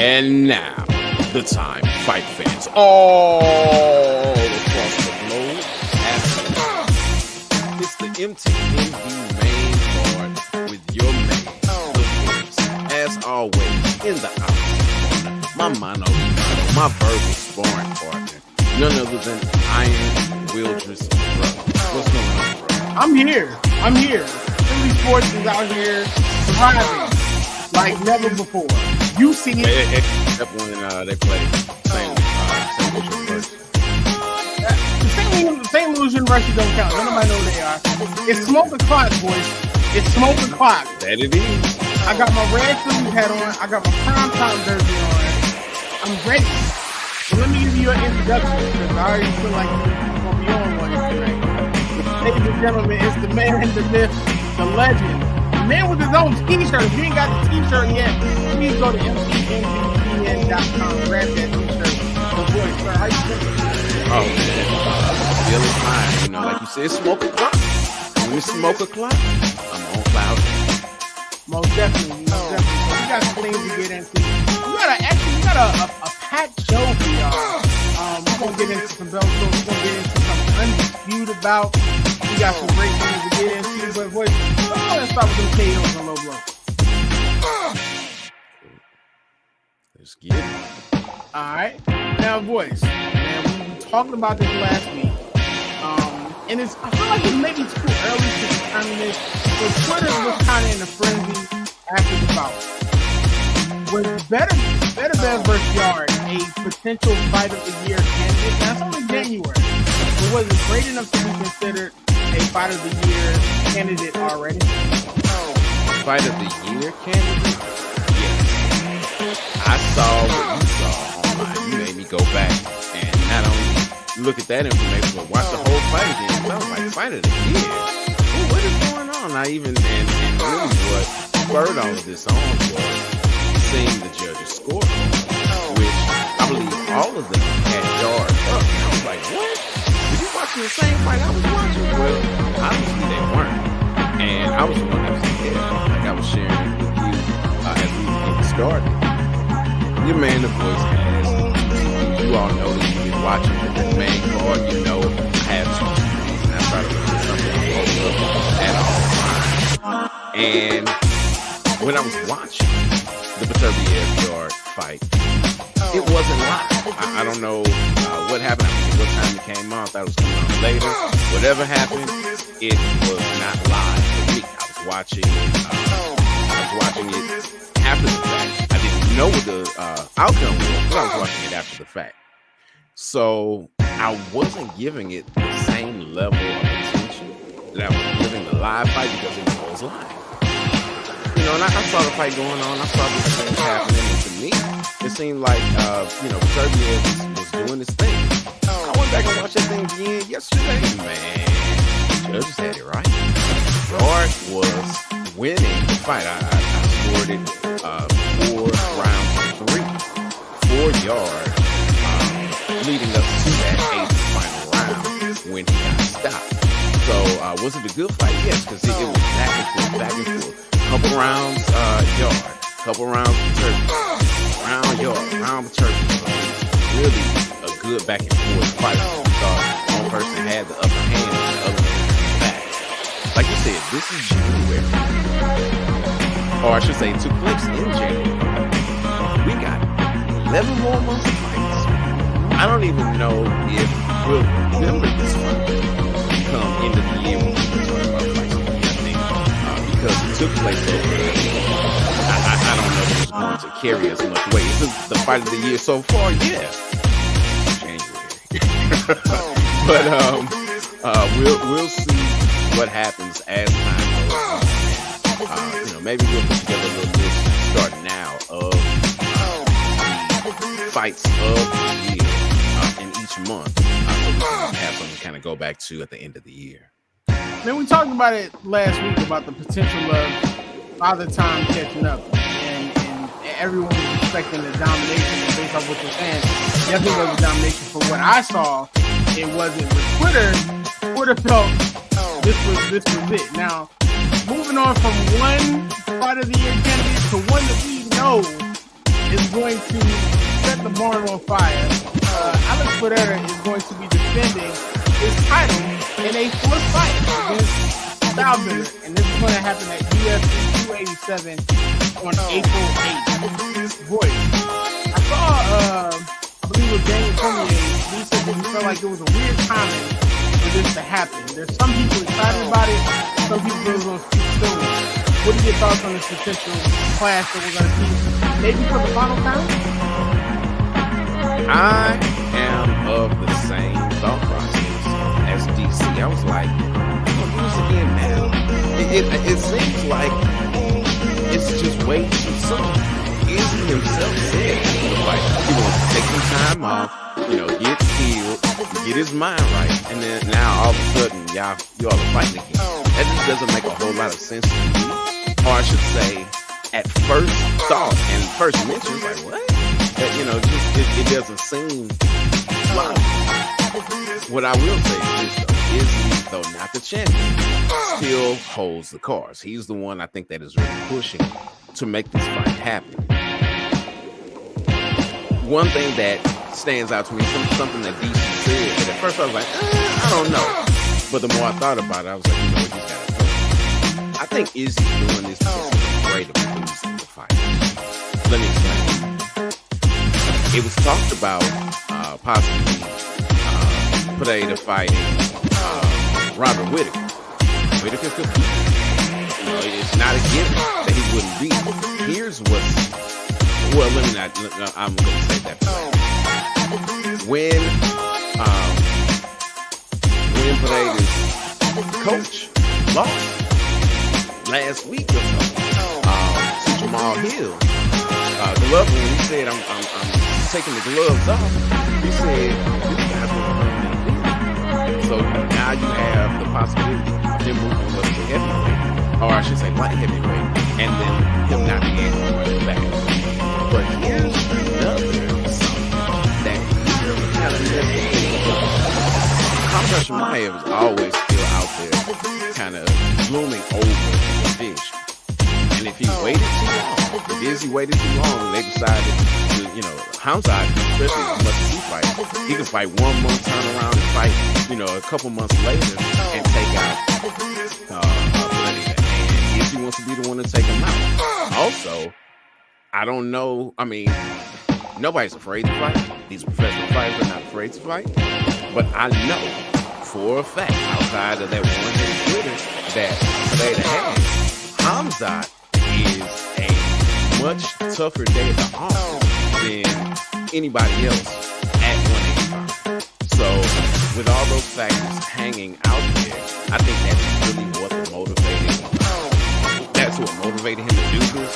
And now, the time fight fans all across the globe it's the MTNV main card with your man, the voice, as always, in the house. My mano, my verbal sparring partner, none other than Iron Wildress Brother. What's going on, bro? I'm here. Philly Sports is out here thriving like never before. You see it. Except when they play St. Louis University don't count. Nobody know who they are. It's smoke o'clock, boys. It's smoke o'clock. That it is. I got my red Phillies hat on. I got my prime time jersey on. I'm ready. So let me give you an introduction because I already feel like you're going to be on one tonight. Ladies and gentlemen, it's the man, the myth, the legend. The man with his own t-shirt. If you ain't got the t-shirt yet, please go to mtnvpn.com. Grab that t-shirt. The voice, sir. How you feeling? Oh, man. Feeling fine. You know, like you said, smoke o'clock. When it's smoke o'clock, I'm on cloud. Most definitely. So we got some things to get into. We got a packed show for y'all. We're going to get into some Bellator. We're going to get into some undisputed bout. We got some great things to get into. But boys, let's start with them KOs on low blow. Let's get it. All right. Now, boys, man, we were talking about this last week. And I feel like it's maybe too early to determine this. So Twitter was kind of in a frenzy after the bout. Was Better versus Yard a potential fight of the year candidate? Now, it's only January. But was it great enough to be considered a fight of the year candidate already? Fight of the year candidate? Yes. I saw what you saw online. You made me go back and not only look at that information, but watch the whole fight again. I was like, fight of the year? Ooh, what is going on? I even, and really what spurred all of this on was seeing the judges' score, which I believe all of them had Yard up. And I was like, what? Were you watching the same fight I was watching? Well, obviously they weren't. And I was the one that was ahead. Like I was sharing with you as we started. Your man, the voice, has, you all know that you've been watching the main card. You know, I have two TVs and I try to put something at all times. And when I was watching the Bellator Yard fight, it wasn't live. I don't know what happened. I mean, what time it came on. I thought it was coming on later. Whatever happened, it was not live for me. I was watching it after the fact. I didn't know what the outcome was, but I was watching it after the fact. So I wasn't giving it the same level of attention that I was giving the live fight because it was live. You know, and I saw the fight going on. I saw these things happening. And to me, it seemed like, Serbia was doing this thing. I went back and watched that thing again yesterday. Man, the judges had it right. Yard was winning the fight. I scored it 4 rounds to 3. 4 Yard, leading up to that 8th final round when he got stopped. So, was it a good fight? Yes, because it was back and forth. Couple rounds, Yard. Couple rounds, Turkey. Round Yard, round Turkey. So really a good back and forth fight. One person had the upper hand and the other one back. Like you said, this is January. Or I should say, it took place in January. We got 11 more months of fights. I don't even know if we'll remember this one come into the year when we talk about fights again, I think, because it took place over. I don't know if it's going to carry as much weight. Is this the fight of the year so far? Yeah, January. But we'll see what happens as time goes on. Maybe we'll put together a little list starting now of fights of the year in each month, so we can have something to kind of go back to at the end of the year. Man, we talked about it last week about the potential of Father Time catching up, and everyone was expecting the domination. And based off what you're saying, definitely was a domination. From what I saw, it wasn't. With Twitter felt this was it. Now, moving on from one fight of the year candidate to one that we know is going to set the barn on fire. Alex Pereira is going to be defending his title in a fourth fight against Stylebender, and this is going to happen at UFC 287 on April 8th. Boys, I saw, I believe it was Daniel Cormier. He said that he felt like it was a weird timing for this to happen. There's some people excited about it, some people feel it's going to speak soon. What are your thoughts on this potential clash that we're going to see maybe for the final time? I am of the same thought process as DC. I was like, who's again now? It seems like it's just way too soon. Izzy himself said he wants to take some time off, get healed, get his mind right, and then now all of a sudden y'all are fighting again. That just doesn't make a whole lot of sense to me. Or I should say, at first thought and first mention, it's like, what? That, it doesn't seem logical. What I will say is this, though, Izzy, though not the champion, still holds the cards. He's the one I think that is really pushing to make this fight happen. One thing that stands out to me, something that DC said, and at first I was like, I don't know. But the more I thought about it, I was like, he's got to play. I think Izzy's doing this because he's afraid of losing the fight. Let me explain. It was talked about possibly Pereira fighting Robert Whittaker. Whittaker could beat him. It's not a given that he wouldn't beat him. Here's what's... Well, let me not... I'm going to say that for when Pereira's coach lost last week or so to Jamal Hill, glove when he said, I'm taking the gloves off, he said, these guys were playing in the field. So now you have the possibility of him moving up to heavyweight, or I should say light heavyweight, and then him not being able to run it back. But here's another something that really kind of Hamza Chimaev is always still out there kind of looming over the fish. And if he waited too long, if Izzy waited too long, they decided to, Hamza, especially as much as he fights, he can fight 1 month, turn around and fight, a couple months later and take out Pereira. And Izzy wants to be the one to take him out. Also, I don't know, nobody's afraid to fight. These professional fighters are not afraid to fight. But I know for a fact, outside of that one-hit hitter that Pereira has, Hamza is a much tougher day at the office than anybody else at 185. So with all those factors hanging out there, I think that's really what motivated him to do this.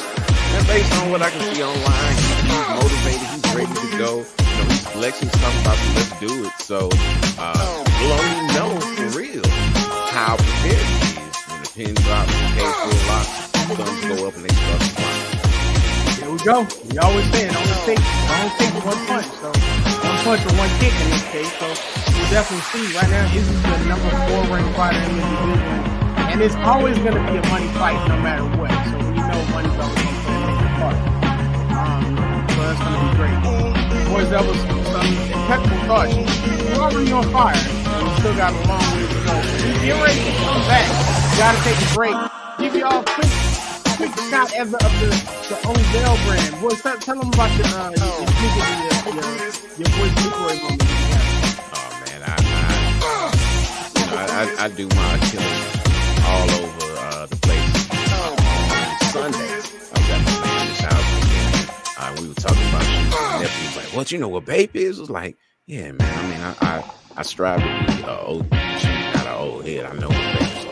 And based on what I can see online, he's motivated, he's ready to go. He's flexing, talking about let's do it. So we'll only know for real how prepared he is when the pin drops, the cage full locks, thumbs go up and they start to fly. There we go. We always say it only takes one punch. So one punch or one kick in this case. So we'll definitely see. Right now, this is the number 4 ranked fighter in the division. And it's always going to be a money fight no matter what. So we know money's always going to play a major part. So that's going to be great. Boys, that was some impeccable thoughts. You're already on fire. And we still got a long way to go. Get ready to come back. You got to take a break. Give you all a quick shot of the Ozell brand. Boys, tell them about your voice takeaway moment. Oh, man. I do my killing all over the place. On Sundays, I was at my family's house and we were talking about shoes. My nephew was like, "What, you know what Bape is?" I was like, "Yeah, man. I strive to be old, not an old head. I know what Bape's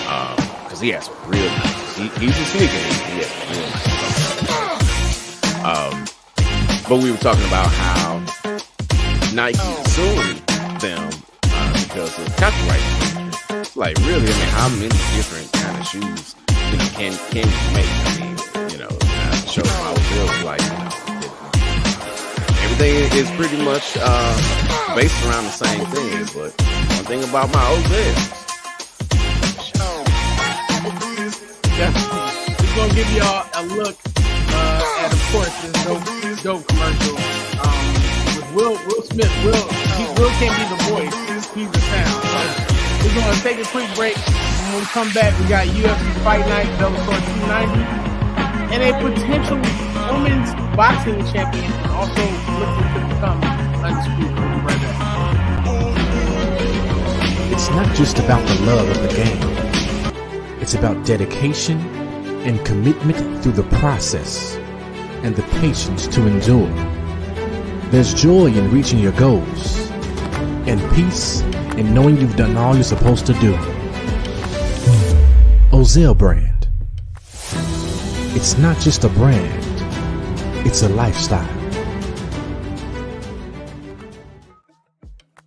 are. Because he has some real nice. He's a sneaker. He has some real nice. But we were talking about how Nike suing them because of copyright infringement. Like, really, how many different kind of shoes, can you make? I showed my old like, everything is pretty much based around the same thing. But one thing about my old yeah, we're gonna give y'all a look at a course, this dope commercial with Will Smith. Will can't be the voice; he's the sound. So we're gonna take a quick break. When we come back, we got UFC Fight Night, Bellator 290, and a potential women's boxing champion, and also looking to become undisputed. We'll be right back. It's not just about the love of the game. It's about dedication and commitment through the process and the patience to endure. There's joy in reaching your goals and peace in knowing you've done all you're supposed to do. Ozell brand. It's not just a brand, it's a lifestyle.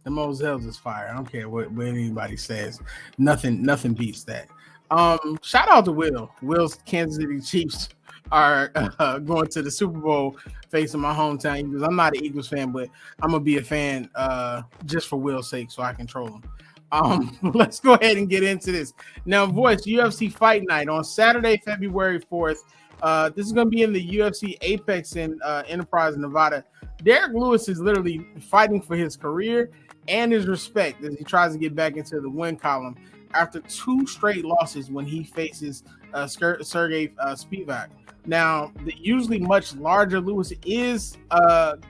The Mozel's is fire. I don't care what anybody says. Nothing beats that. Shout out to Will. Will's Kansas City Chiefs are going to the Super Bowl facing my hometown Eagles. I'm not an Eagles fan, but I'm gonna be a fan just for Will's sake, so I control him. Let's go ahead and get into this. Now, Voice, UFC Fight Night on Saturday, February 4th. This is going to be in the UFC Apex in Enterprise, Nevada. Derek Lewis is literally fighting for his career and his respect as he tries to get back into the win column after 2 straight losses when he faces Sergey Spivac. Now, the usually much larger Lewis is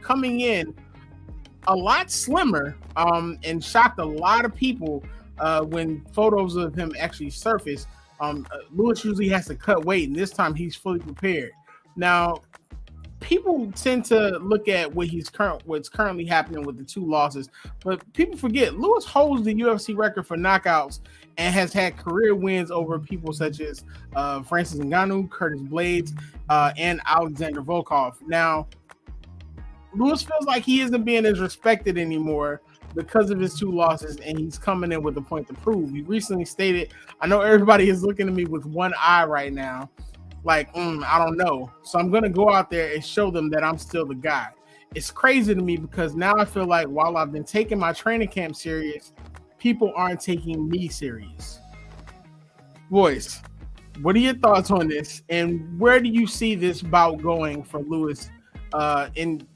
coming in a lot slimmer and shocked a lot of people when photos of him actually surfaced. Lewis usually has to cut weight, and this time he's fully prepared. Now, people tend to look at what's currently happening with the 2 losses, but people forget Lewis holds the UFC record for knockouts and has had career wins over people such as Francis Ngannou, Curtis Blades, and Alexander Volkov. Now, Lewis feels like he isn't being as respected anymore because of his 2 losses, and he's coming in with a point to prove. He recently stated, I know everybody is looking at me with one eye right now, like, I don't know. So I'm going to go out there and show them that I'm still the guy. It's crazy to me because now I feel like while I've been taking my training camp serious, people aren't taking me serious. Voice, what are your thoughts on this? And where do you see this bout going for Lewis? And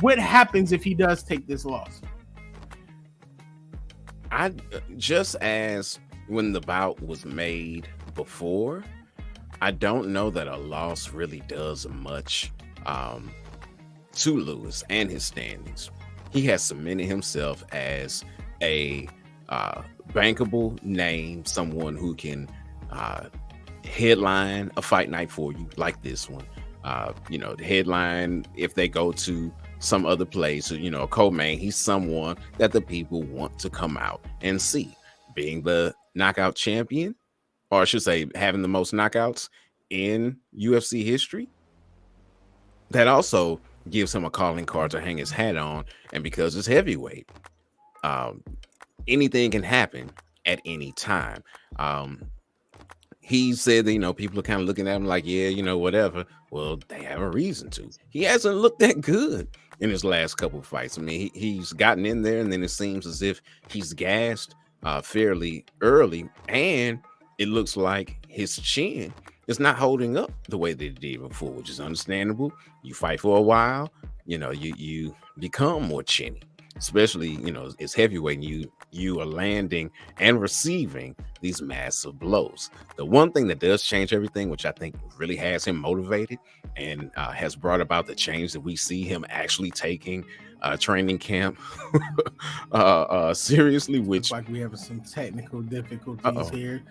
what happens if he does take this loss? Just as when the bout was made before, I don't know that a loss really does much to Lewis and his standings. He has cemented himself as a bankable name, someone who can headline a fight night for you like this one. The headline, if they go to some other place, or, a co-main, he's someone that the people want to come out and see. Being the knockout champion, or I should say having the most knockouts in UFC history, that also gives him a calling card to hang his hat on. And because it's heavyweight, anything can happen at any time. He said that, people are kind of looking at him like, yeah, whatever. Well, they have a reason to. He hasn't looked that good in his last couple of fights. I mean, he's gotten in there, and then it seems as if he's gassed fairly early, and it looks like his chin is not holding up the way that it did before, which is understandable. You fight for a while, you become more chinny, especially, it's heavyweight, and you are landing and receiving these massive blows. The one thing that does change everything, which I think really has him motivated and has brought about the change that we see him actually taking training camp seriously, which looks like we have some technical difficulties here.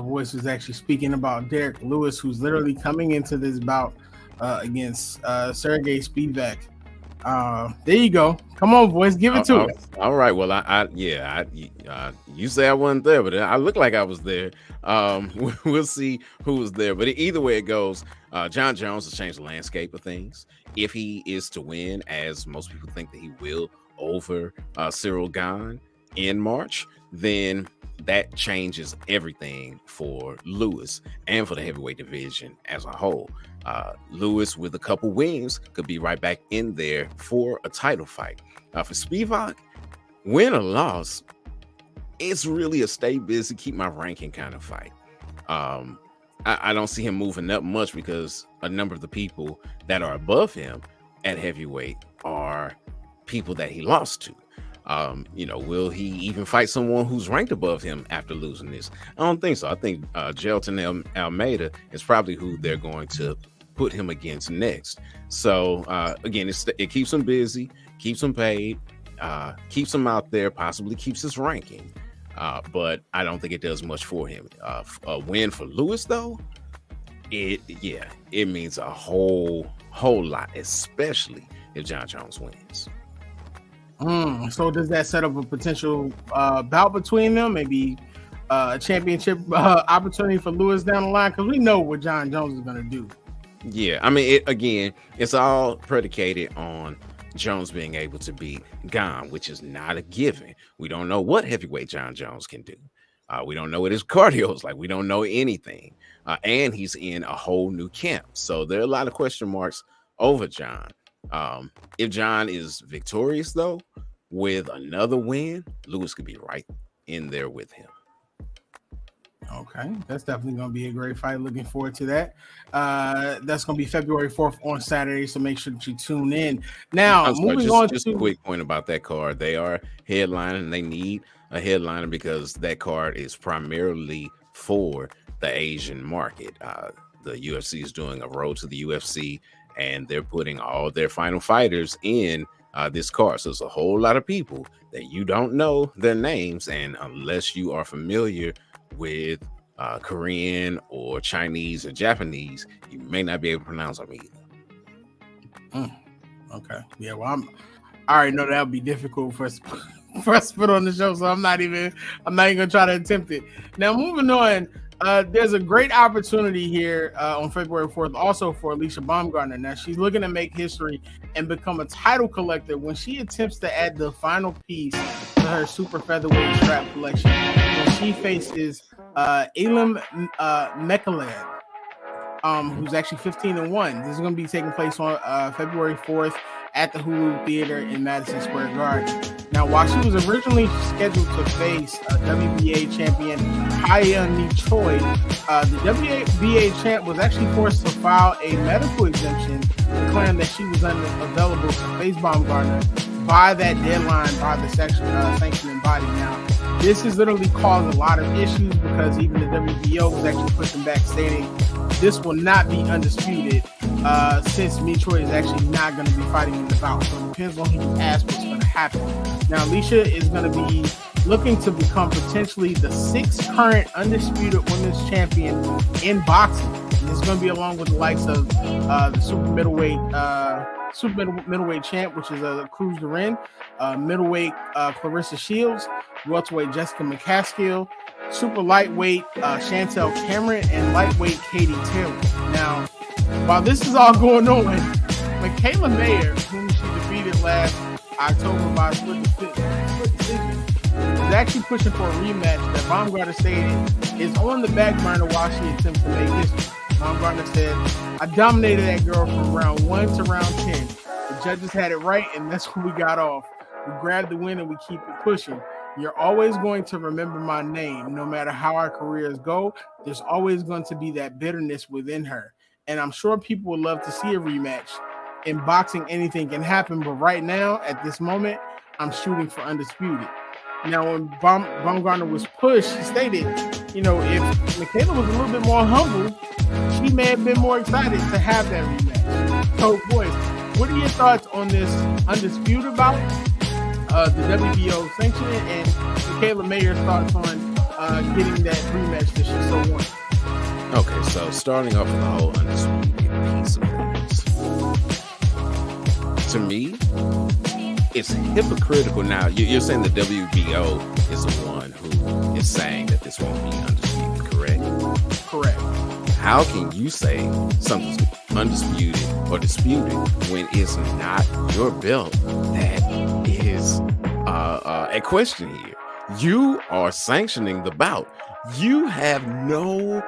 Voice was actually speaking about Derek Lewis, who's literally coming into this bout against Sergey Spivac. There you go. Come on, Voice, give it to us. All right. Well, you say I wasn't there, but I look like I was there. We'll see who was there. But either way it goes, John Jones has changed the landscape of things. If he is to win, as most people think that he will, over Cyril Gane in March, then that changes everything for Lewis and for the heavyweight division as a whole. Lewis, with a couple wins, could be right back in there for a title fight. For Spivac, win or loss, it's really a stay busy, keep my ranking kind of fight. I don't see him moving up much because a number of the people that are above him at heavyweight are people that he lost to. Will he even fight someone who's ranked above him after losing this? I don't think so. I think Gelton Almeida is probably who they're going to put him against next. So again, it keeps him busy, keeps him paid, keeps him out there, possibly keeps his ranking. But I don't think it does much for him. A win for Lewis, though, it means a whole lot, especially if John Jones wins. So does that set up a potential bout between them? Maybe a championship opportunity for Lewis down the line? Because we know what John Jones is going to do. Yeah, I mean, it's all predicated on Jones being able to beat Gane, which is not a given. We don't know what heavyweight John Jones can do. We don't know what his cardio is like. We don't know anything. And he's in a whole new camp. So there are a lot of question marks over John. If John is victorious, though, with another win, Lewis could be right in there with him. Okay, that's definitely going to be a great fight. Looking forward to that. That's going to be February 4th on Saturday, so make sure that you tune in. Now, moving on just a quick point about that card. They are headlining, and they need a headliner because that card is primarily for the Asian market. The UFC is doing a road to the UFC, and they're putting all their final fighters in this card. So it's a whole lot of people that you don't know their names, and unless you are familiar with Korean or Chinese or Japanese, you may not be able to pronounce them either. Okay. Yeah, well, I already know that would be difficult for us to put on the show, so I'm not even gonna try to attempt it. Now, moving on, there's a great opportunity here on February 4th also for Alicia Baumgartner. Now, she's looking to make history and become a title collector when she attempts to add the final piece to her super featherweight strap collection when she faces Elam Mekhaled, who's actually 15-1. This is going to be taking place on February 4th at the Hulu Theater in Madison Square Garden. Now, while she was originally scheduled to face WBA champion Hyun Choi, the WBA champ was actually forced to file a medical exemption declaring that she was unavailable to face Baumgartner by that deadline by the sanctioning body. Now, this has literally caused a lot of issues because even the WBO was actually pushing back, stating this will not be undisputed since Choi is actually not going to be fighting in the bout. So it depends on who you ask what's going to happen. Now, Alicia is going to be looking to become potentially the 6th current undisputed women's champion in boxing. And this is going to be along with the likes of the super middleweight champ, which is Cruz, middleweight Clarissa Shields, welterweight Jessica McCaskill, super lightweight Chantel Cameron, and lightweight Katie Taylor. Now, while this is all going on, Michaela Mayer, whom she defeated last October by split decision, is actually pushing for a rematch that Baumgartner stated is on the back burner while she attempts to make history. Baumgartner said, "I dominated that girl from round 1 to round 10. The judges had it right, and that's what we got off. We grabbed the win and we keep it pushing. You're always going to remember my name. No matter how our careers go, there's always going to be that bitterness within her. And I'm sure people would love to see a rematch. In boxing, anything can happen, but right now, at this moment, I'm shooting for undisputed." Now, when Baumgartner was pushed, he stated, if Michaela was a little bit more humble, she may have been more excited to have that rematch. So, boys, what are your thoughts on this undisputed bout, the WBO sanctioning, and Michaela Mayer's thoughts on getting that rematch that she so wanted? Okay, so starting off with the whole undisputed piece of things. To me, it's hypocritical. Now, you're saying the WBO is the one who is saying that this won't be undisputed, correct? Correct. How can you say something's undisputed or disputed when it's not your belt that is a question here? You are sanctioning the bout. You have no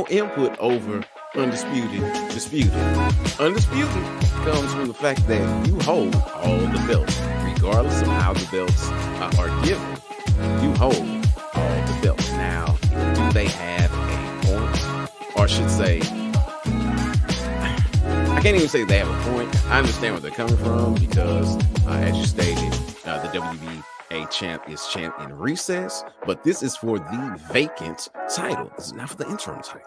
input over undisputed, disputed. Undisputed comes from the fact that you hold all the belts, regardless of how the belts are given. You hold all the belts. Now, do they have should say, I can't even say they have a point. I understand where they're coming from because, as you stated, the WBA champ is champ in recess, but this is for the vacant title. This is not for the interim title.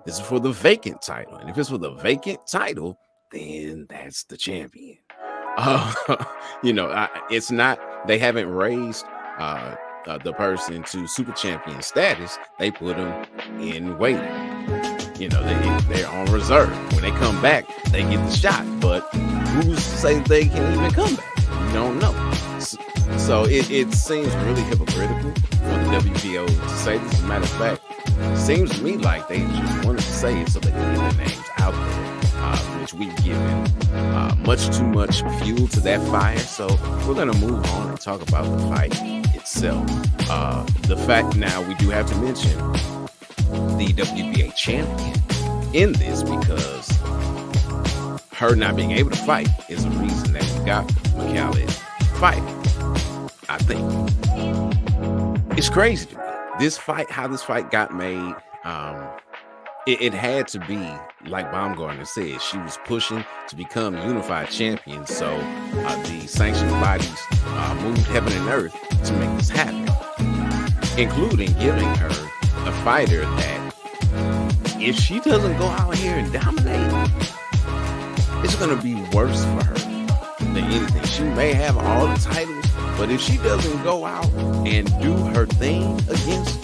This is for the vacant title. And if it's for the vacant title, then that's the champion. It's not, they haven't raised the person to super champion status. They put them in waiting. They're on reserve. When they come back, they get the shot. But who's to say they can even come back? You don't know. So it seems really hypocritical for the WBO to say this. As a matter of fact, it seems to me like they just wanted to say it so they can get their names out there, which we've given much too much fuel to that fire. So we're going to move on and talk about the fight itself. The fact now we do have to mention the WBA champion in this, because her not being able to fight is a reason that we got McCallum fighting. I think it's crazy to me. This fight, how this fight got made, it had to be, like Baumgartner said, she was pushing to become unified champion. So the sanctioned bodies moved heaven and earth to make this happen, including giving her a fighter that, if she doesn't go out here and dominate, it's going to be worse for her than anything. She may have all the titles, but if she doesn't go out and do her thing against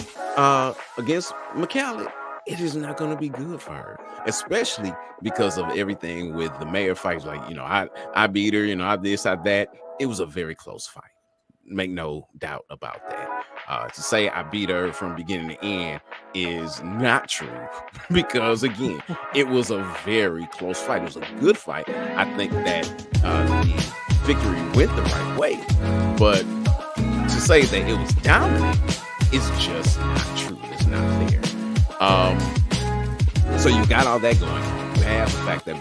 McCallum, it is not going to be good for her, especially because of everything with the Mayer fights. Like, I beat her, I this, I that. It was a very close fight. Make no doubt about that. To say I beat her from beginning to end is not true, because again, it was a very close fight. It was a good fight. I think that the victory went the right way, but to say that it was dominant is just not true. It's not fair. So you got all that going on. You have the fact that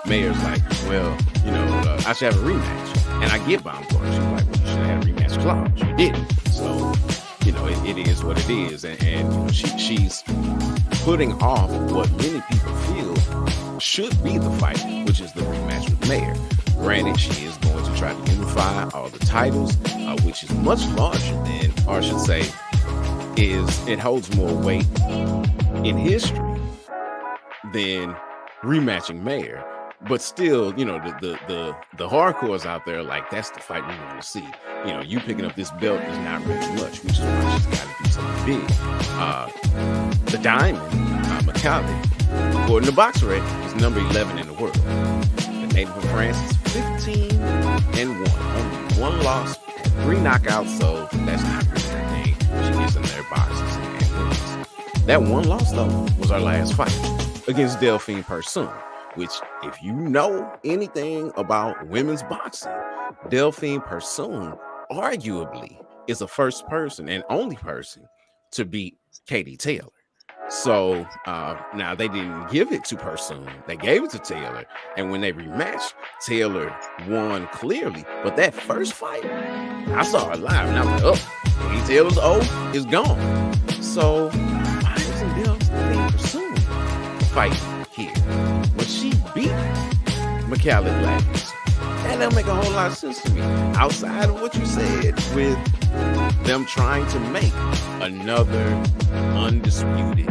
Mayer's like, well, I should have a rematch. And I get Baumgartner. She's like, well, you should have had a rematch clause. You didn't. So, it is what it is. And she's putting off what many people feel should be the fight, which is the rematch with Mayer. Granted, she is going to try to unify all the titles, which is much larger than, or I should say, it holds more weight in history than rematching Mayer. But still, the hardcores out there, like, that's the fight we want to see. You picking up this belt is not really much, which is why she's got to do something big. The Diamond, McCallum, according to BoxRec, is number 11 in the world. The native of France is 15-1, only one loss, 3 knockouts, so that's not really her thing. She gets in their boxes and wins. That one loss, though, was our last fight against Delphine Persoon, which, if you know anything about women's boxing, Delphine Persoon arguably is the first person and only person to beat Katie Taylor. So now they didn't give it to Persoon. They gave it to Taylor. And when they rematched, Taylor won clearly. But that first fight, I saw her live and I was like, oh, Katie Taylor's O is gone. So why isn't Delphine Persoon fighting here? But she beat McCallum last. That don't make a whole lot of sense to me. Outside of what you said with them trying to make another undisputed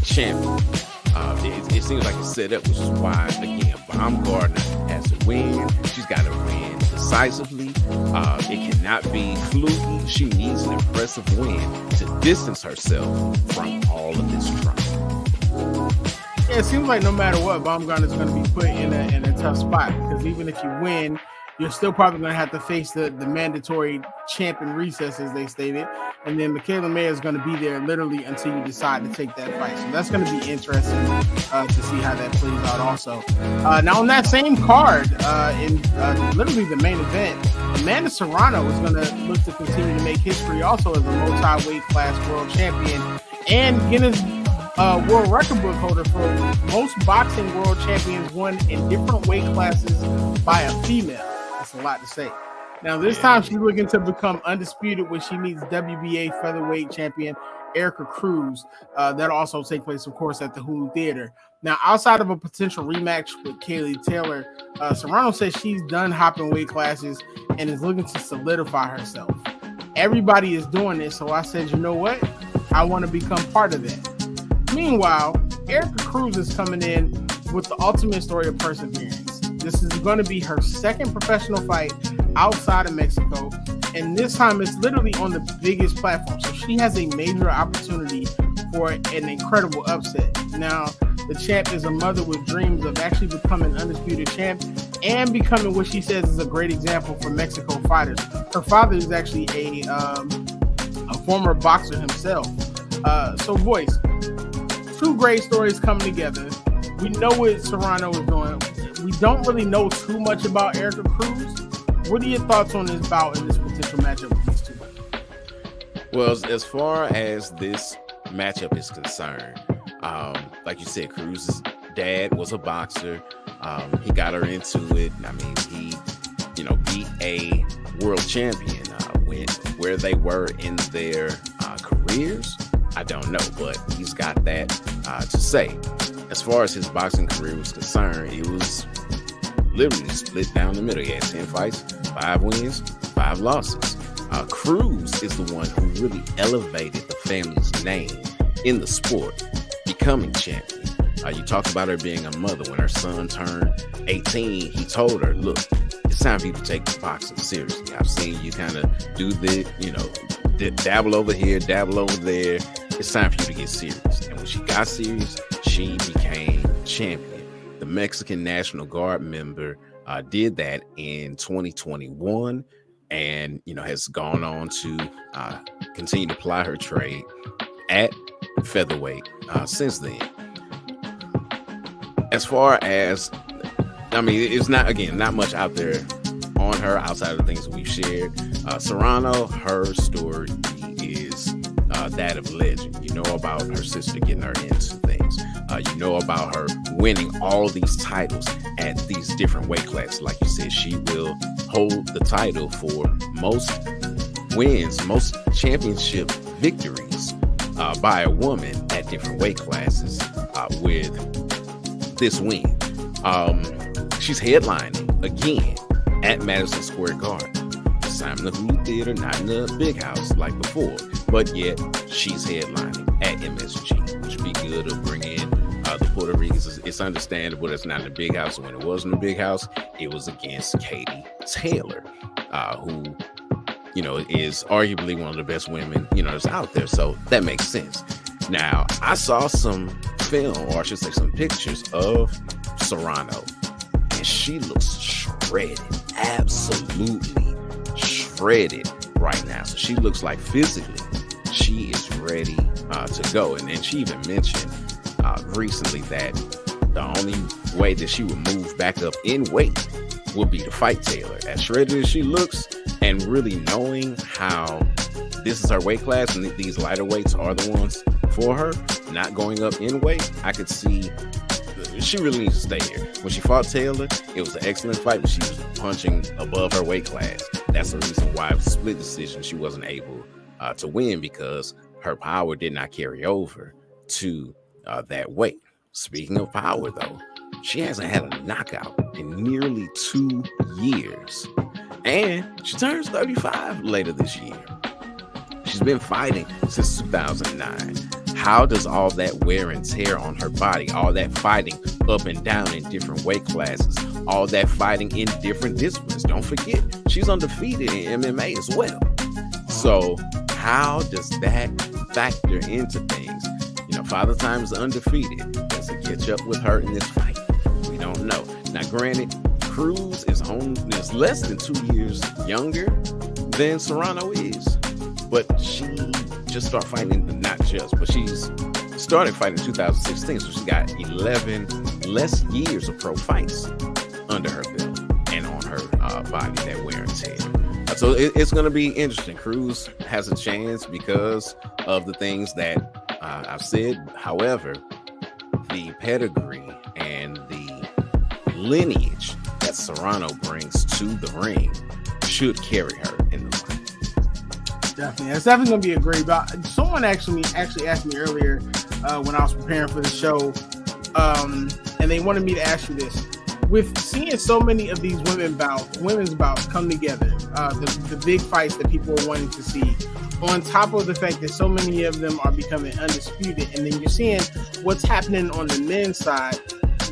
champion. It seems like it's set up, which is why, again, Baumgartner has to win. She's got to win decisively. It cannot be fluky. She needs an impressive win to distance herself from all of this drama. Yeah, it seems like no matter what, Baumgartner's going to be put in a tough spot, because even if you win, you're still probably going to have to face the mandatory champ in recess, as they stated, and then McCallum Mayer is going to be there literally until you decide to take that fight. So that's going to be interesting to see how that plays out also. Now on that same card, in literally the main event, Amanda Serrano is going to look to continue to make history also as a multi-weight class world champion and Guinness world record book holder for most boxing world champions won in different weight classes by a female. That's a lot to say. Now, this time she's looking to become undisputed when she meets WBA featherweight champion Erica Cruz. That'll also take place, of course, at the Hulu Theater. Now, outside of a potential rematch with Kaylee Taylor, Serrano says she's done hopping weight classes and is looking to solidify herself. Everybody is doing this, so I said, you know what? I want to become part of that. Meanwhile, Erica Cruz is coming in with the ultimate story of perseverance. This is going to be her second professional fight outside of Mexico, and this time it's literally on the biggest platform. So she has a major opportunity for an incredible upset. Now, the champ is a mother with dreams of actually becoming undisputed champ and becoming what she says is a great example for Mexico fighters. Her father is actually a former boxer himself. So, boys, two great stories coming together. We know what Serrano is doing. We don't really know too much about Erica Cruz. What are your thoughts on this bout and this potential matchup with these two? Well, as far as this matchup is concerned, like you said, Cruz's dad was a boxer. He got her into it. I mean, he, beat a world champion. Where they were in their careers, I don't know, but he's got that to say. As far as his boxing career was concerned, it was literally split down the middle. He had 10 fights, 5 wins, 5 losses. Cruz is the one who really elevated the family's name in the sport, becoming champion. You talked about her being a mother. When her son turned 18, he told her, look, it's time for you to take boxing seriously. I've seen you kind of do the, dabble over here, dabble over there. It's time for you to get serious. And when she got serious, she became champion. The Mexican National Guard member did that in 2021 and, has gone on to continue to ply her trade at featherweight since then. As far as, it's not much out there on her outside of the things we've shared. Serrano, her story is that of legend. You know about her sister getting her into things. You know about her winning all these titles at these different weight classes. Like you said, she will hold the title for most wins, most championship victories by a woman at different weight classes with this win. She's headlining again at Madison Square Garden. This time in the Hulu Theater, not in the big house like before, but yet she's headlining at MSG, which would be good to bring in the Puerto Ricans. It's understandable it's not in the big house. When it was in the big house, it was against Katie Taylor, who, is arguably one of the best women, that's out there. So that makes sense. Now, I saw some film, or I should say some pictures of Serrano, and she looks shredded, absolutely shredded right now. So she looks like physically she is ready to go. And then she even mentioned recently that the only way that she would move back up in weight would be to fight Taylor. As shredded as she looks, and really knowing how this is her weight class and these lighter weights are the ones for her, not going up in weight, I could see she really needs to stay here. When she fought Taylor, it was an excellent fight, but she was punching above her weight class. That's the reason why it was a split decision. She wasn't able to win because her power did not carry over to that weight. Speaking of power, though, she hasn't had a knockout in nearly 2 years. And she turns 35 later this year. She's been fighting since 2009. How does all that wear and tear on her body, all that fighting up and down in different weight classes, all that fighting in different disciplines? Don't forget, she's undefeated in MMA as well. So how does that factor into things? Father Time is undefeated. Does it catch up with her in this fight? We don't know. Now, granted, Cruz is less than 2 years younger than Serrano is, but she just started fighting, but she's started fighting in 2016, so she got 11 less years of pro fights under her belt and on her body, that wear and tear. So it's going to be interesting. Cruz has a chance because of the things that I've said. However, the pedigree and the lineage that Serrano brings to the ring should carry her in the fight. Definitely. That's definitely going to be a great bout. Someone actually asked me earlier when I was preparing for the show, and they wanted me to ask you this. With seeing so many of these women's bouts come together, the big fights that people are wanting to see, on top of the fact that so many of them are becoming undisputed, and then you're seeing what's happening on the men's side,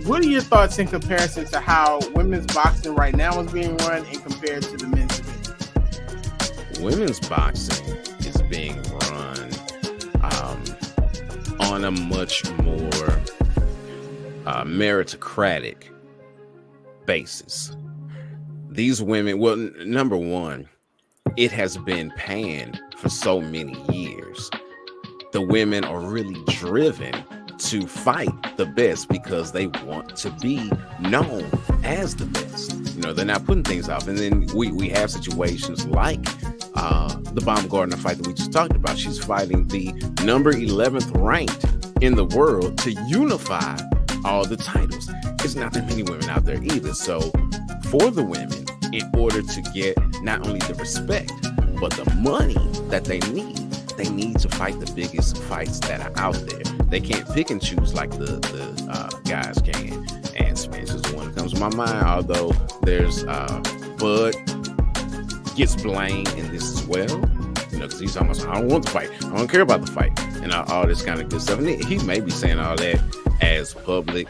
what are your thoughts in comparison to how women's boxing right now is being run and compared to the men's division? Women's boxing is being run on a much more meritocratic basis. These women, well, number one, it has been panned for so many years. The women are really driven to fight the best because they want to be known as the best. You know, they're not putting things off. And then we have situations like the Baumgardner fight that we just talked about. She's fighting the number 11th ranked in the world to unify all the titles. It's not that many women out there either. So for the women, in order to get not only the respect, but the money that they need to fight the biggest fights that are out there. They can't pick and choose like the guys can. And Spence is one that comes to my mind, although there's Bud gets blamed in this as well. You know, because he's almost, I don't want the fight. I don't care about the fight. And all this kind of good stuff. And he may be saying all that as public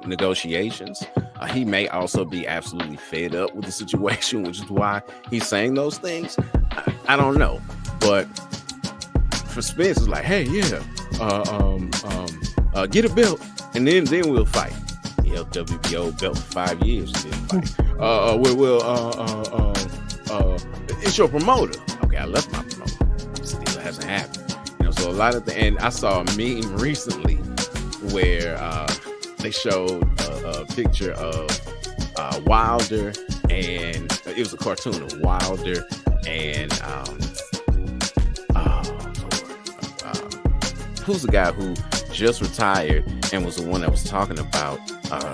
negotiations. He may also be absolutely fed up with the situation, which is why he's saying those things. I don't know. But for Spence, it's like, hey, yeah, get a belt, and then we'll fight. He held WBO belt for 5 years and didn't fight. It's your promoter. Okay, I left my promoter. Still hasn't happened. You know, so a lot of the, and I saw a meme recently where they showed a picture of Wilder, and it was a cartoon of Wilder and who's the guy who just retired and was the one that was talking about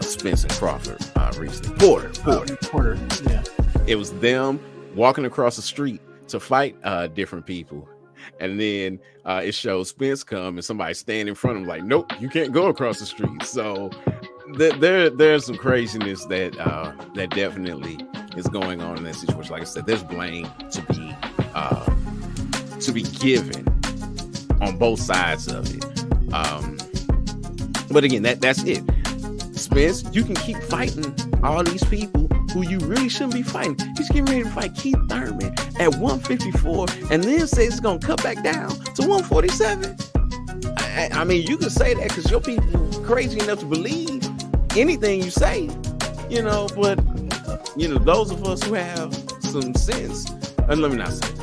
Spence and Crawford recently? Porter. Yeah. It was them walking across the street to fight different people. And then it shows Spence come and somebody stand in front of him like, nope, you can't go across the street. So there's some craziness that definitely is going on in that situation. Like I said, there's blame to be given on both sides of it. But again, that's it. Spence, you can keep fighting all these people who you really shouldn't be fighting. He's getting ready to fight Keith Thurman at 154 and then says it's going to cut back down to 147. I mean, you can say that because your people crazy enough to believe anything you say, you know, but, you know, those of us who have some sense, and let me not say that.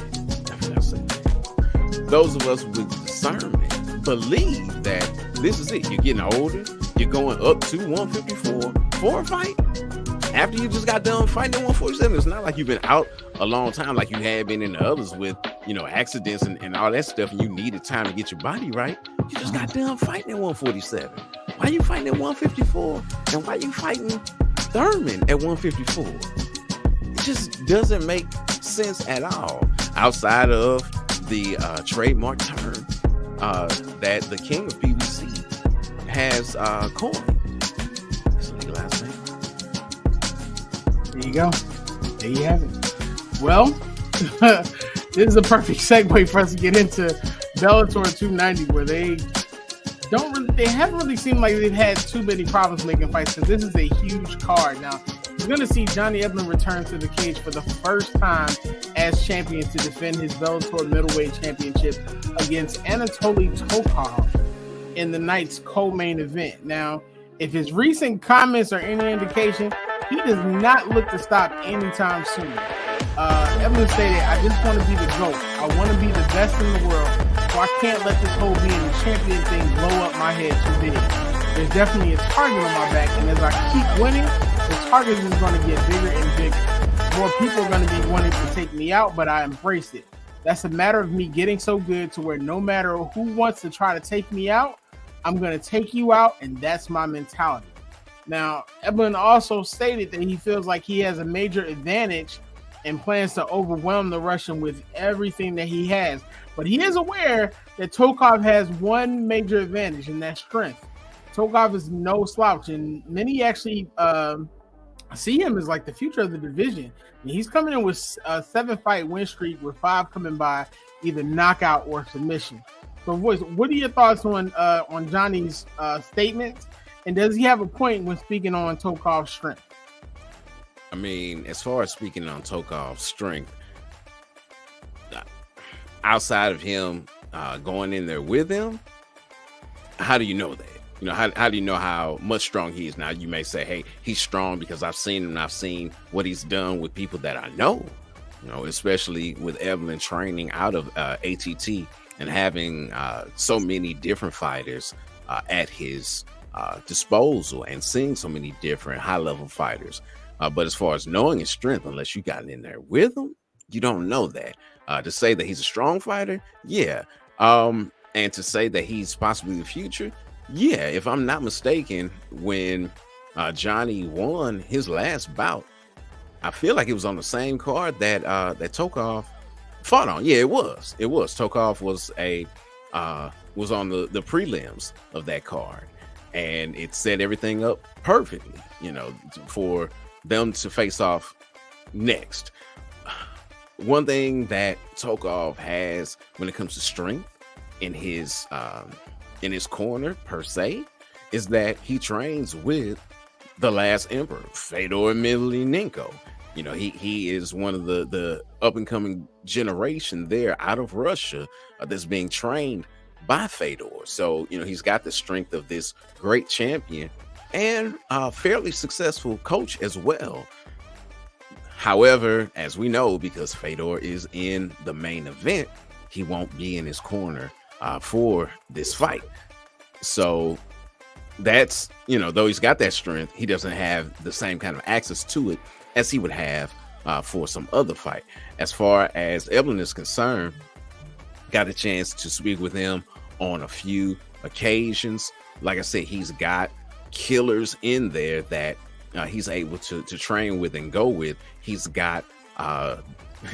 Those of us with discernment believe that this is it. You're getting older. You're going up to 154 for a fight. After you just got done fighting at 147, it's not like you've been out a long time like you had been in the others with, you know, accidents and all that stuff, and you needed time to get your body right. You just got done fighting at 147. Why are you fighting at 154? And why are you fighting Thurman at 154? It just doesn't make sense at all outside of the trademark term that the king of PBC has coined. It's a legalized name. There you go. There you have it. Well, this is a perfect segue for us to get into Bellator 290, where they haven't really seemed like they've had too many problems making fights, because this is a huge card. Now, we're going to see Johnny Eblen return to the cage for the first time as champion to defend his Bellator middleweight championship against Anatoly Tokov in the night's co-main event. Now, if his recent comments are any indication, he does not look to stop anytime soon. Eblen stated, I just want to be the GOAT. I want to be the best in the world, so I can't let this whole being the champion thing blow up my head too big. There's definitely a target on my back, and as I keep winning, the target is going to get bigger and bigger. More people are going to be wanting to take me out, but I embrace it. That's a matter of me getting so good to where no matter who wants to try to take me out, I'm going to take you out, and that's my mentality. Now, Eblen also stated that he feels like he has a major advantage and plans to overwhelm the Russian with everything that he has. But he is aware that Tokov has one major advantage, and that's strength. Tokov is no slouch, and many actually see him as like the future of the division. And he's coming in with a 7-fight win streak, with 5 coming by either knockout or submission. So, Voice, what are your thoughts on Johnny's statements? And does he have a point when speaking on Tokov's strength? I mean, as far as speaking on Tokov's strength, outside of him going in there with him, how do you know that? You know, how do you know how much strong he is? Now, you may say, hey, he's strong because I've seen him and I've seen what he's done with people that I know, you know, especially with Eblen training out of ATT and having so many different fighters at his disposal and seeing so many different high-level fighters. But as far as knowing his strength, unless you got in there with him, you don't know that. To say that he's a strong fighter, yeah. And to say that he's possibly the future, yeah. If I'm not mistaken, when Johnny won his last bout, I feel like it was on the same card that that Tokov fought on. Yeah, it was. Tokov was on the prelims of that card, and it set everything up perfectly, you know, for them to face off next. One thing that Tokov has when it comes to strength in his corner per se is that he trains with the last emperor, Fedor Emelianenko. You know, he is one of the up and coming generation there out of Russia that's being trained by Fedor. So, you know, he's got the strength of this great champion and a fairly successful coach as well. However, as we know, because Fedor is in the main event, he won't be in his corner for this fight. So that's, you know, though he's got that strength, he doesn't have the same kind of access to it as he would have for some other fight. As far as Eblen is concerned, got a chance to speak with him on a few occasions. Like I said, he's got killers in there that he's able to train with and go with. He's got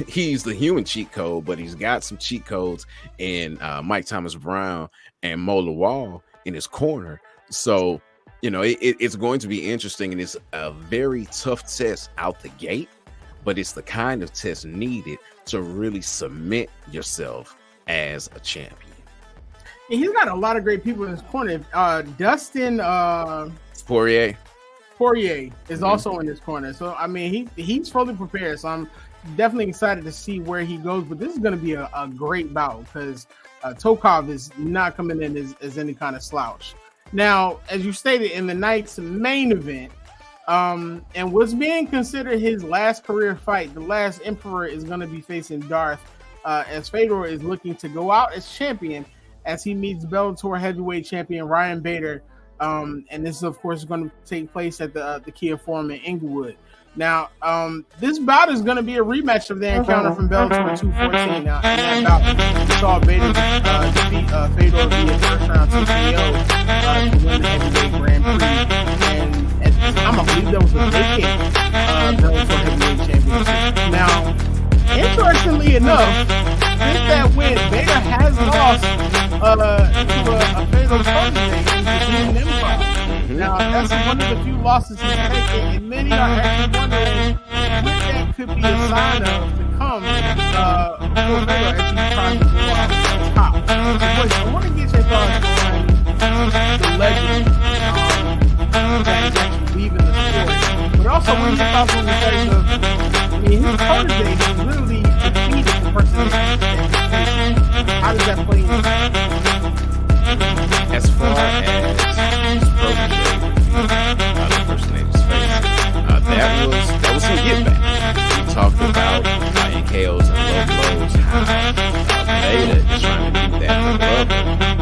he's the human cheat code, but he's got some cheat codes in Mike Thomas Brown and Mo Lawal in his corner. So, you know, it's going to be interesting, and it's a very tough test out the gate, but it's the kind of test needed to really cement yourself as a champion. And he's got a lot of great people in his corner. Dustin Poirier is also in his corner. So, I mean, he's fully prepared. So I'm definitely excited to see where he goes. But this is going to be a great bout because Tokov is not coming in as any kind of slouch. Now, as you stated, in the night's main event, and what's being considered his last career fight, the last Emperor is going to be facing Darth, as Fedor is looking to go out as champion as he meets Bellator heavyweight champion Ryan Bader. And this is, of course, going to take place at the Kia Forum in Inglewood. Now, this bout is going to be a rematch of their encounter from Bellator 214. Now, in that bout, we saw Bader defeat Fedor via first round TKO to win the heavyweight Grand Prix. And at the time, I believe that was a vacant Bellator heavyweight championship. Now, interestingly enough, with that win, Bader has lost to a Fedor protege in the Green Empire. Now, that's one of the few losses he's taken, and many are actually wondering what that could be a sign of to come for Fedor as he's trying to go out on top. But I want to get your thoughts on the legend that is actually leaving the sport, but also what your thoughts on the fact of, I mean, his protege has literally defeated the person that. How does that play in? As far as his protege, the person that was facing, that was some get back. We talked about KOs and low blows, how Beta is trying to do that for Bubba.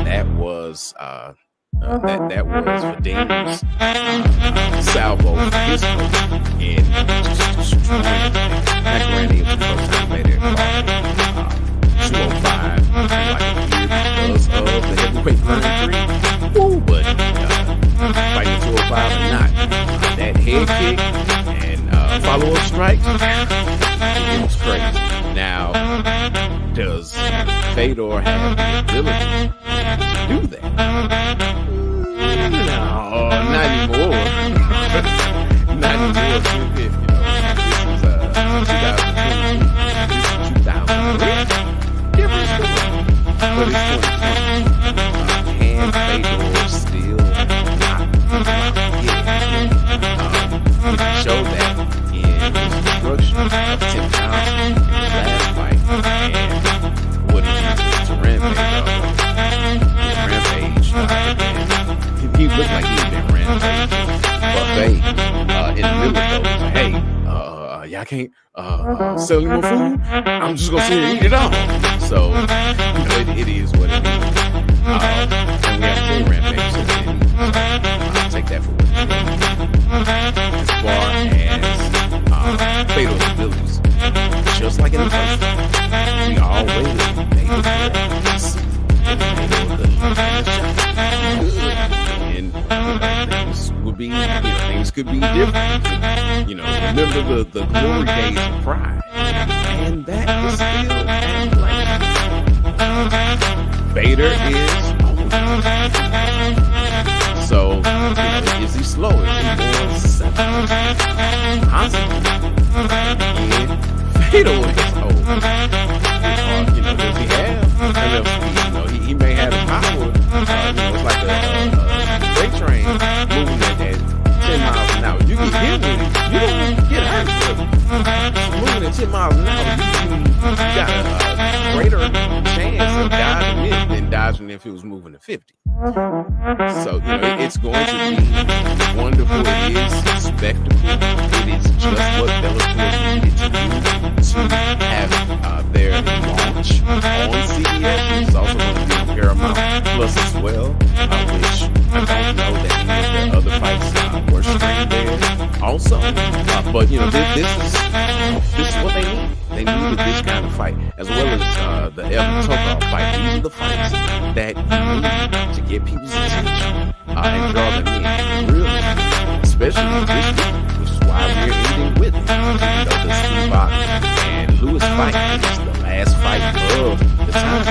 That was that was Vadim's salvo for his coach, and just destroying that. Granted, it was the first time Beta had fought 205 in like a year because of the heavyweight Grand Prix. But fighting 205 or not, strikes, it was crazy. Now, does Fedor have the ability to do that? No, not anymore. Not anymore. This is 2022. This is 2003. Different story. But it's 2020. Can Fedor still knock people out? Yeah. He showed that in his destruction of 10 pounds in the last fight. And what he used to rampage. He looked like he had been rampaging buffet in the middle of those. Like, hey, y'all can't sell any more food. I'm just gonna sit here and eat it all. So it is what it is. And we have full rampage. So I'll take that for what it is. As far as Fedor's abilities, just like in the first fight, we all waited to see if Fedor and things could be different. Remember the glory days of Pride, and that is still at play. Bader is old, so is he slow? Is he more seven? And Fedor is old. Does he have enough speed? He may have the power. It's like a freight train moving at 10 miles an hour. You can hit with it. You don't get hurt. But moving at 10 miles an hour, you got a greater chance of dodging it than dodging if it was moving at 50. So, it's going to be wonderful. It is spectacle. It is just what Bellator needed to do to have their launch on CBS. It's also going to be on Paramount Plus as well, which I don't know that any of their other fights were streamed there also. But this is what they need. They needed this kind of fight, as well as the Evan Tokar fight. These are the fights that you need to get people's attention and draw them in. Really, especially this week, which is why we're ending with it. The Spivac and Lewis fight is the last fight of the time.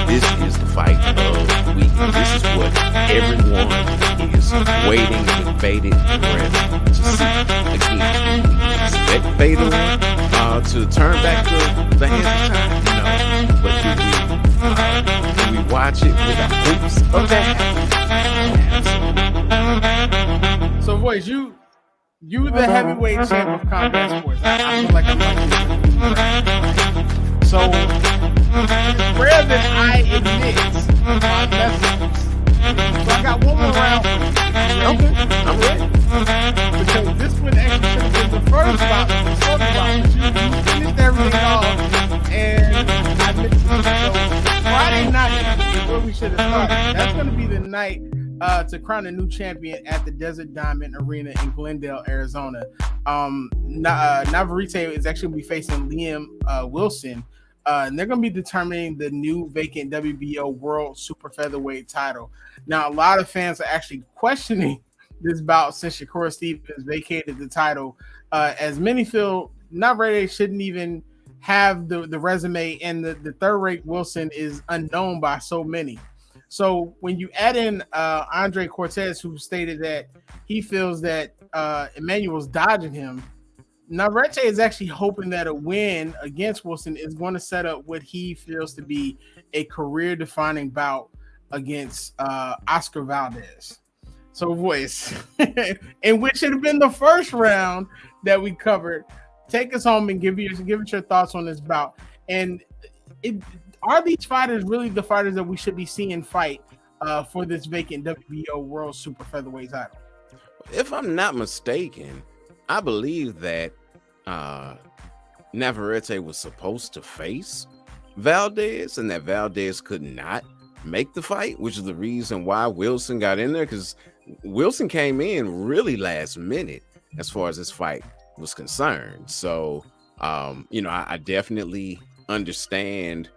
This is the fight of the week. This is what everyone is waiting with bated breath to see. Again, we expect Fedor to turn back the hands of time. No, but do we watch it with the hopes of that? So, boys, you the heavyweight champ of combat sports. I feel like I'm like, so it's rare that I admit my messages. So I got one more round for you. Okay, I'm ready. Because this one actually should have been the first bout we spoke about, but you finished everything off, and I missed it. So Friday night is where we should have started. That's going to be the night to crown a new champion at the Desert Diamond Arena in Glendale, Arizona. Navarette is actually going to be facing Liam Wilson. And they're going to be determining the new vacant WBO World Super Featherweight title. Now, a lot of fans are actually questioning this bout since Shakur Stevens vacated the title, as many feel Navarette shouldn't even have the resume, and the third-rate Wilson is unknown by so many. So when you add in Andre Cortez, who stated that he feels that Emmanuel's dodging him, Navarette is actually hoping that a win against Wilson is going to set up what he feels to be a career-defining bout against Oscar Valdez. So, boys, in which it had been the first round that we covered, take us home and give us your thoughts on this bout. And are these fighters really the fighters that we should be seeing fight for this vacant WBO World Super Featherweight title? If I'm not mistaken, I believe that Navarette was supposed to face Valdez, and that Valdez could not make the fight, which is the reason why Wilson got in there, because Wilson came in really last minute as far as this fight was concerned. So, I definitely understand,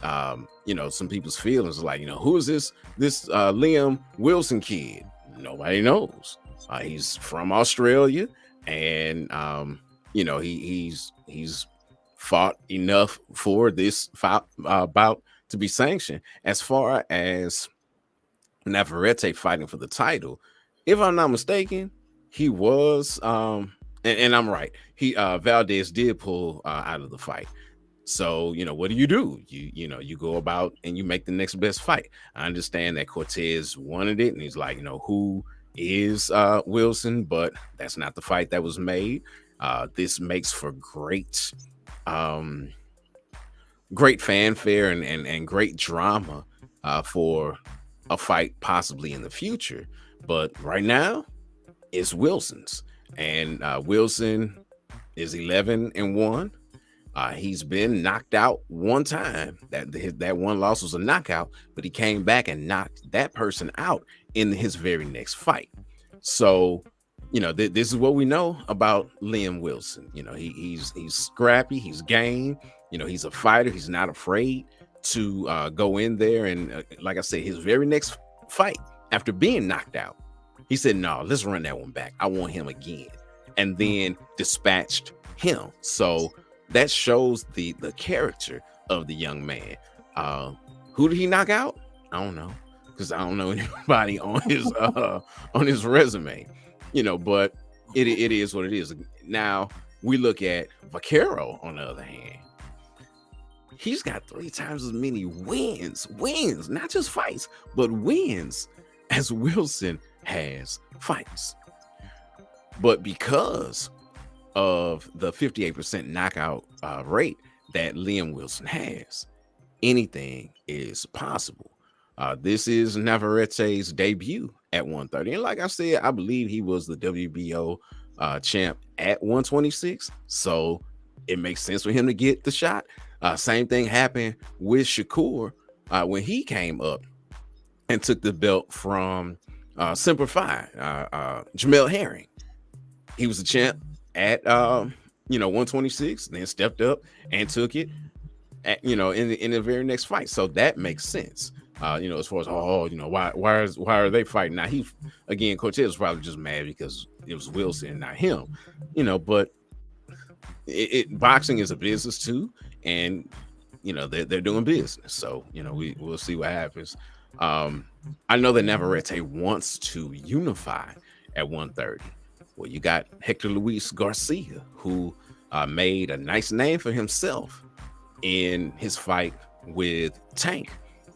some people's feelings. Like, who is this Liam Wilson kid? Nobody knows. He's from Australia. and he's fought enough for this bout to be sanctioned. As far as Navarrete fighting for the title, if I'm not mistaken, he was and I'm right. He Valdez did pull out of the fight. So, what do? You go about and you make the next best fight. I understand that Cortez wanted it, and he's like, who is Wilson, but that's not the fight that was made. This makes for great fanfare and great drama for a fight possibly in the future. But right now, it's Wilson's, and Wilson is 11-1. He's been knocked out one time. That one loss was a knockout, but he came back and knocked that person out in his very next fight. So, this is what we know about Liam Wilson. He's scrappy, he's game. He's a fighter. He's not afraid to go in there and, like I said, his very next fight after being knocked out, he said, "No, let's run that one back. I want him again," and then dispatched him. So that shows the character of the young man. Who did he knock out? I don't know, because I don't know anybody on his resume. But it is what it is. Now we look at Vaquero on the other hand. He's got 3 times as many wins, not just fights, but wins as Wilson has fights. But because of the 58% knockout rate that Liam Wilson has, anything is possible. This is Navarrete's debut at 130. And like I said, I believe he was the WBO champ at 126. So it makes sense for him to get the shot. Same thing happened with Shakur when he came up and took the belt from Semper Fi, Jamel Herring. He was the champ at 126, then stepped up and took it at, in the very next fight. So that makes sense. As far as why are they fighting now? Cortez was probably just mad because it was Wilson and not him. But boxing is a business too, and they're doing business. So we'll see what happens. I know that Navarrete wants to unify at 130. Well, you got Hector Luis Garcia, who made a nice name for himself in his fight with Tank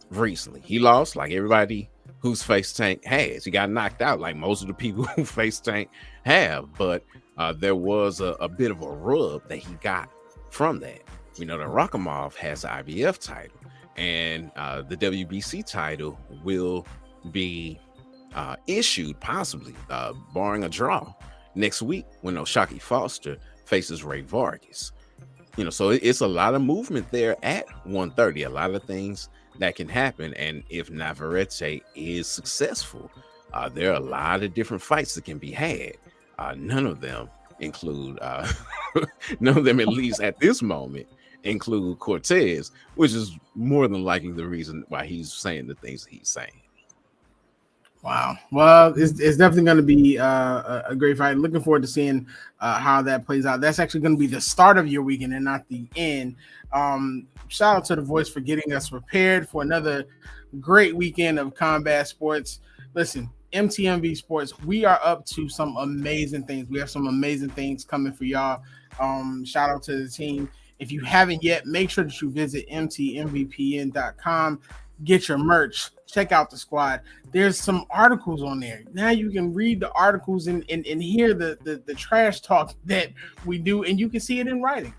recently. He lost, like everybody who's faced Tank has. He got knocked out like most of the people who face Tank have, but there was a bit of a rub that he got from that. The Rakhimov has the IBF title, and the WBC title will be issued possibly, barring a draw, next week when Oshaki Foster faces Ray Vargas. So it's a lot of movement there at 130, a lot of things that can happen. And if Navarrete is successful, there are a lot of different fights that can be had. None of them include, none of them, at least at this moment, include Cortez, which is more than likely the reason why he's saying the things that he's saying. Wow. Well, it's definitely going to be a great fight. Looking forward to seeing how that plays out. That's actually going to be the start of your weekend and not the end. Shout out to The Voice for getting us prepared for another great weekend of combat sports. Listen, MTMV Sports, we are up to some amazing things. We have some amazing things coming for y'all. Shout out to the team. If you haven't yet, make sure that you visit mtmvpn.com. Get your merch. Check out the squad. There's some articles on there. Now you can read the articles and hear the trash talk that we do, and you can see it in writing.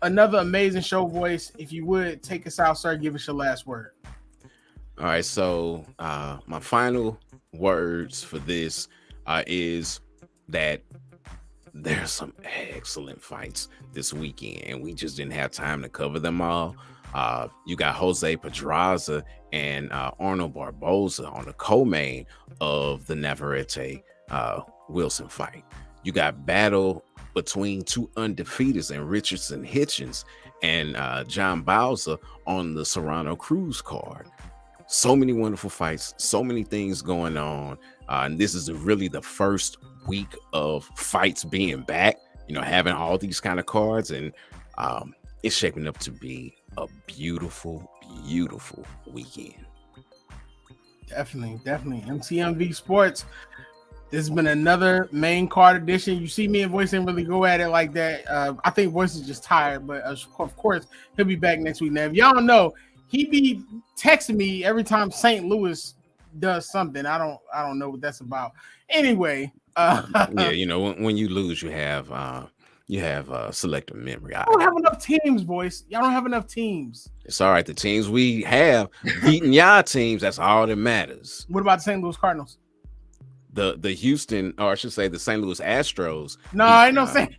Another amazing show, Voice. If you would take us out, sir, give us your last word. All right. So my final words for this is that there's some excellent fights this weekend, and we just didn't have time to cover them all. You got Jose Pedraza and Arnold Barboza on the co-main of the Navarrete Wilson fight. You got battle between two undefeateds and Richardson Hitchens and John Bowser on the Serrano Cruz card. So many wonderful fights, so many things going on. And this is really the first week of fights being back, having all these kind of cards, and it's shaping up to be a beautiful, beautiful weekend. Definitely. MCMV Sports. This has been another main card edition. You see me and Voice didn't really go at it like that. I think Voice is just tired, but of course he'll be back next week. Now, if y'all know, he be texting me every time St. Louis does something. I don't know what that's about. Anyway, yeah, when you lose, you have selective memory. I don't have enough teams, Voice. Y'all don't have enough teams. It's all right. The teams we have beating y'all teams, that's all that matters. What about the St. Louis Cardinals? The Houston, or I should say the St. Louis Astros. No, I ain't no saying.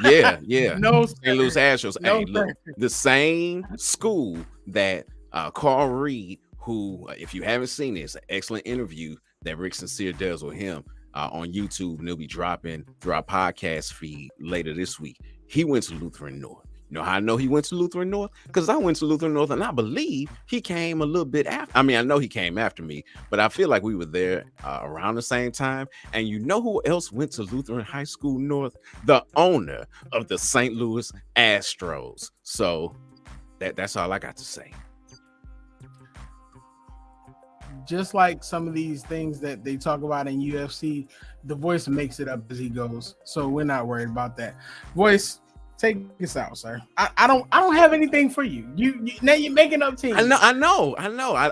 Yeah. No, St. Louis Astros. No, hey, look, the same school that Carl Reed, who, if you haven't seen it, it's an excellent interview that Rick Sincere does with him on YouTube, and they'll be dropping through our podcast feed later this week. He went to Lutheran North. You know how I know he went to Lutheran North? Because I went to Lutheran North, and I believe he came a little bit after. I mean, I know he came after me, but I feel like we were there around the same time. And you know who else went to Lutheran High School North? The owner of the St. Louis Astros. So that's all I got to say. Just like some of these things that they talk about in UFC, the Voice makes it up as he goes. So we're not worried about that. Voice, take us out, sir. I don't have anything for you. You now you're making up teams. I know. I know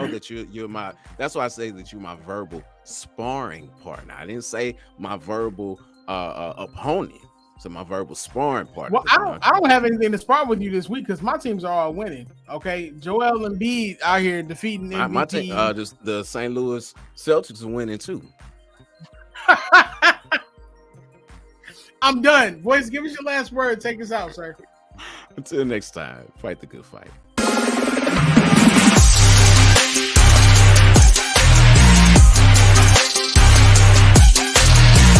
that you're my. That's why I say that you're my verbal sparring partner. I didn't say my verbal opponent. So my verbal sparring partner. Well, I don't have anything to spar with you this week because my teams are all winning. Okay, Joel Embiid out here defeating MVP. My team, the St. Louis Celtics are winning too. I'm done. Boys, give us your last word. Take us out, sir. Until next time, fight the good fight.